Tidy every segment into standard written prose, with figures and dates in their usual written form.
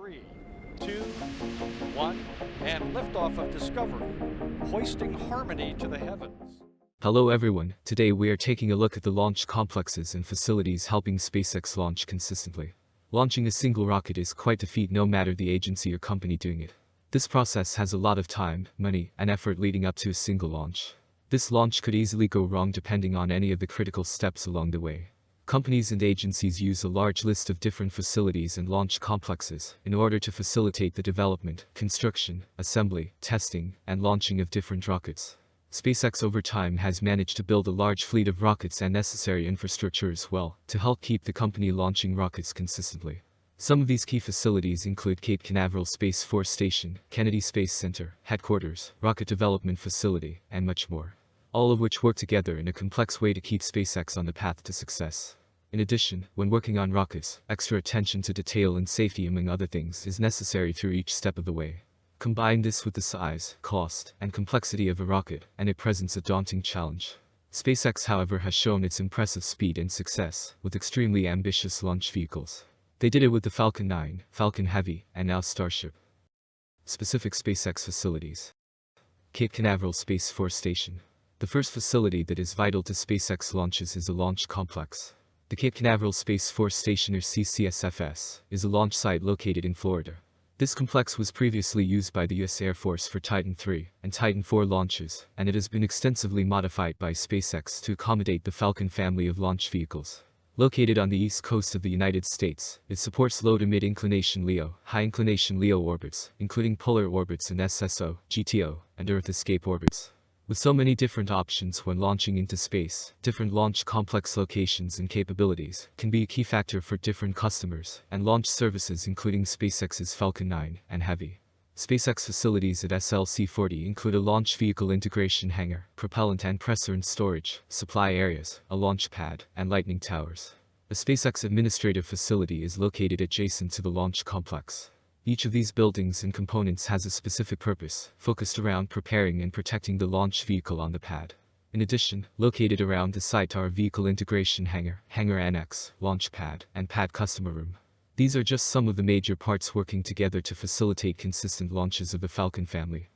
3, 2, 1, and liftoff of Discovery, hoisting harmony to the heavens. Hello everyone, today we are taking a look at the launch complexes and facilities helping SpaceX launch consistently. Launching a single rocket is quite a feat no matter the agency or company doing it. This process has a lot of time, money, and effort leading up to a single launch. This launch could easily go wrong depending on any of the critical steps along the way. Companies and agencies use a large list of different facilities and launch complexes in order to facilitate the development, construction, assembly, testing, and launching of different rockets. SpaceX over time has managed to build a large fleet of rockets and necessary infrastructure as well to help keep the company launching rockets consistently. Some of these key facilities include Cape Canaveral Space Force Station, Kennedy Space Center, Headquarters, Rocket Development Facility, and much more, all of which work together in a complex way to keep SpaceX on the path to success. In addition, when working on rockets, extra attention to detail and safety among other things is necessary through each step of the way. Combine this with the size, cost, and complexity of a rocket, and it presents a daunting challenge. SpaceX, however, has shown its impressive speed and success with extremely ambitious launch vehicles. They did it with the Falcon 9, Falcon Heavy, and now Starship. Specific SpaceX facilities. Cape Canaveral Space Force Station. The first facility that is vital to SpaceX launches is a launch complex. The Cape Canaveral Space Force Station, or CCSFS, is a launch site located in Florida. This complex was previously used by the U.S. Air Force for Titan III and Titan IV launches, and it has been extensively modified by SpaceX to accommodate the Falcon family of launch vehicles. Located on the east coast of the United States, it supports low to mid-inclination LEO, high-inclination LEO orbits, including polar orbits and SSO, GTO, and Earth escape orbits. With so many different options when launching into space, different launch complex locations and capabilities can be a key factor for different customers and launch services, including SpaceX's Falcon 9 and Heavy. SpaceX facilities at SLC-40 include a launch vehicle integration hangar, propellant and pressure and storage, supply areas, a launch pad, and lightning towers. A SpaceX administrative facility is located adjacent to the launch complex. Each of these buildings and components has a specific purpose, focused around preparing and protecting the launch vehicle on the pad. In addition, located around the site are a vehicle integration hangar, hangar annex, launch pad, and pad customer room. These are just some of the major parts working together to facilitate consistent launches of the Falcon family.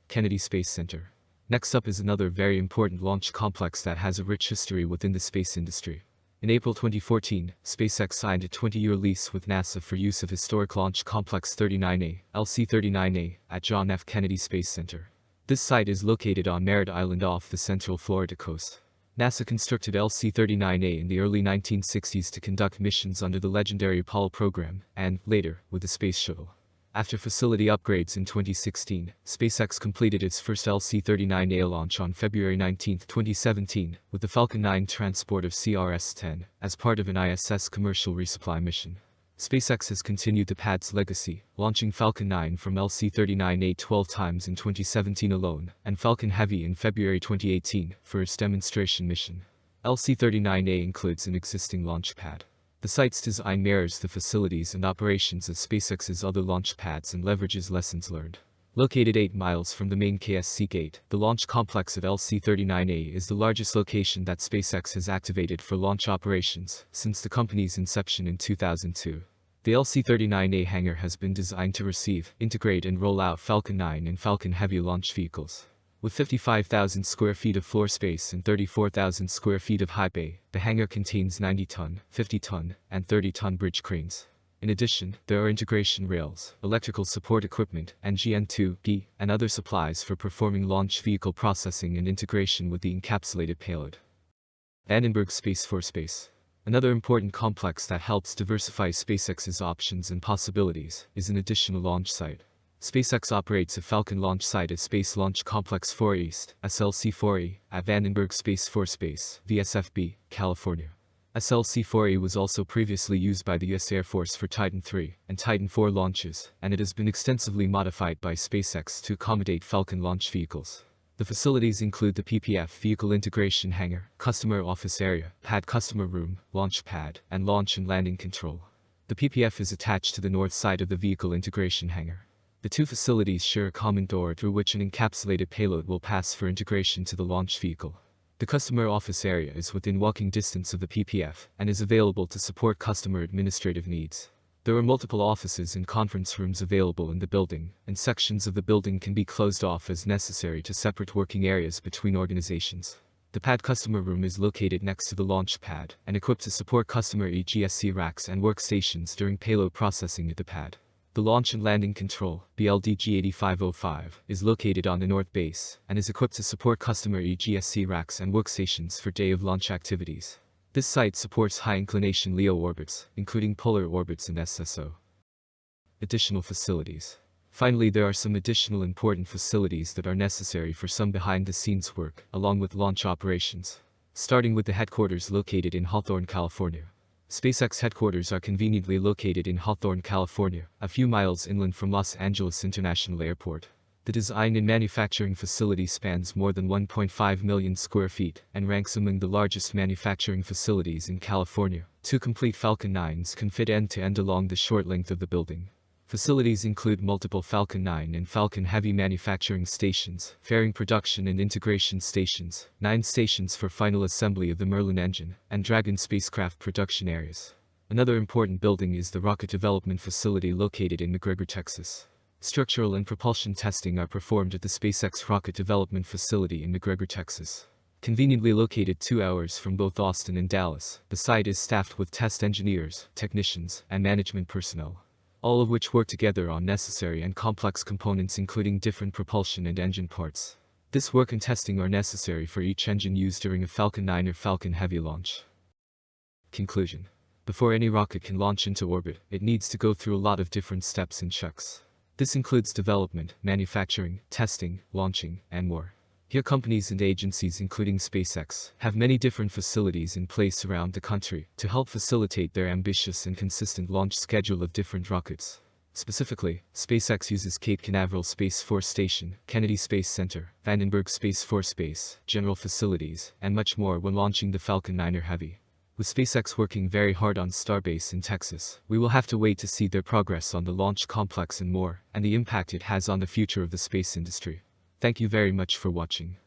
Kennedy Space Center. Next up is another very important launch complex that has a rich history within the space industry. In April 2014, SpaceX signed a 20-year lease with NASA for use of historic Launch Complex 39A, LC-39A, at John F. Kennedy Space Center. This site is located on Merritt Island off the central Florida coast. NASA constructed LC-39A in the early 1960s to conduct missions under the legendary Apollo program, and, later, with the Space Shuttle. After facility upgrades in 2016, SpaceX completed its first LC-39A launch on February 19, 2017, with the Falcon 9 transport of CRS-10, as part of an ISS commercial resupply mission. SpaceX has continued the pad's legacy, launching Falcon 9 from LC-39A 12 times in 2017 alone, and Falcon Heavy in February 2018 for its demonstration mission. LC-39A includes an existing launch pad. The site's design mirrors the facilities and operations of SpaceX's other launch pads and leverages lessons learned. Located 8 miles from the main KSC gate, the launch complex at LC-39A is the largest location that SpaceX has activated for launch operations since the company's inception in 2002. The LC-39A hangar has been designed to receive, integrate and roll out Falcon 9 and Falcon Heavy launch vehicles. With 55,000 square feet of floor space and 34,000 square feet of high bay, the hangar contains 90-ton, 50-ton, and 30-ton bridge cranes. In addition, there are integration rails, electrical support equipment, and GN2, and other supplies for performing launch vehicle processing and integration with the encapsulated payload. Vandenberg Space Force Base. Another important complex that helps diversify SpaceX's options and possibilities is an additional launch site. SpaceX operates a Falcon launch site at Space Launch Complex 4 East, SLC-4E, at Vandenberg Space Force Base, VSFB, California. SLC-4E was also previously used by the U.S. Air Force for Titan III and Titan IV launches, and it has been extensively modified by SpaceX to accommodate Falcon launch vehicles. The facilities include the PPF Vehicle Integration Hangar, Customer Office Area, Pad Customer Room, Launch Pad, and Launch and Landing Control. The PPF is attached to the north side of the Vehicle Integration Hangar. The two facilities share a common door through which an encapsulated payload will pass for integration to the launch vehicle. The customer office area is within walking distance of the PPF and is available to support customer administrative needs. There are multiple offices and conference rooms available in the building, and sections of the building can be closed off as necessary to separate working areas between organizations. The pad customer room is located next to the launch pad and equipped to support customer EGSC racks and workstations during payload processing at the pad. The Launch and Landing Control (BLDG8505) is located on the north base and is equipped to support customer EGSC racks and workstations for day of launch activities. This site supports high-inclination LEO orbits, including polar orbits and SSO. Additional facilities. Finally, there are some additional important facilities that are necessary for some behind-the-scenes work, along with launch operations. Starting with the headquarters located in Hawthorne, California. SpaceX headquarters are conveniently located in Hawthorne, California, a few miles inland from Los Angeles International Airport. The design and manufacturing facility spans more than 1.5 million square feet and ranks among the largest manufacturing facilities in California. 2 complete Falcon 9s can fit end-to-end along the short length of the building. Facilities include multiple Falcon 9 and Falcon Heavy manufacturing stations, fairing production and integration stations, 9 stations for final assembly of the Merlin engine, and Dragon spacecraft production areas. Another important building is the rocket development facility located in McGregor, Texas. Structural and propulsion testing are performed at the SpaceX rocket development facility in McGregor, Texas. Conveniently located 2 hours from both Austin and Dallas, the site is staffed with test engineers, technicians, and management personnel, all of which work together on necessary and complex components including different propulsion and engine parts. This work and testing are necessary for each engine used during a Falcon 9 or Falcon Heavy launch. Conclusion. Before any rocket can launch into orbit, it needs to go through a lot of different steps and checks. This includes development, manufacturing, testing, launching, and more. Here companies and agencies including SpaceX have many different facilities in place around the country to help facilitate their ambitious and consistent launch schedule of different rockets. Specifically, SpaceX uses Cape Canaveral Space Force Station, Kennedy Space Center, Vandenberg Space Force Base, general facilities, and much more when launching the Falcon 9 or Heavy. With SpaceX working very hard on Starbase in Texas, we will have to wait to see their progress on the launch complex and more, and the impact it has on the future of the space industry. Thank you very much for watching.